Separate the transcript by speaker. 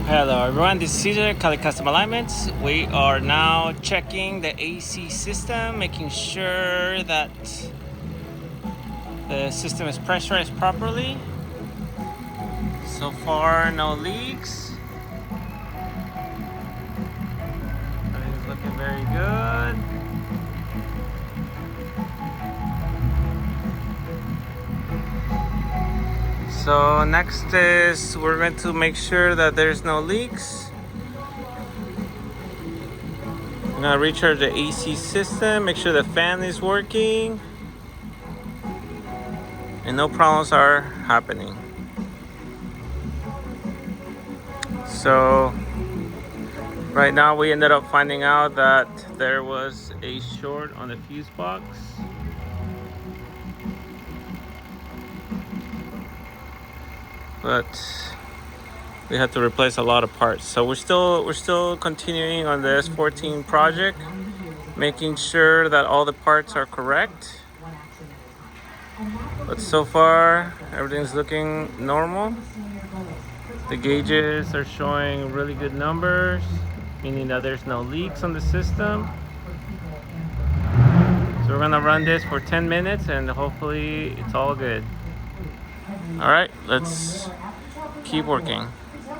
Speaker 1: Hello everyone, this is Caesar, Cali Custom Alignments. We are now checking the AC system, making sure that the system is pressurized properly. So far, no leaks. Everything's looking very good. So next is we're going to make sure that there's no leaks. I'm gonna recharge the AC system, make sure the fan is working, and no problems are happening. So right now we ended up finding out that there was a short on the fuse box. But we had to replace a lot of parts. So we're still continuing on the S14 project, making sure that all the parts are correct. But so far everything's looking normal. The gauges are showing really good numbers, meaning that there's no leaks on the system. So we're gonna run this for 10 minutes and hopefully it's all good. All right, let's keep working.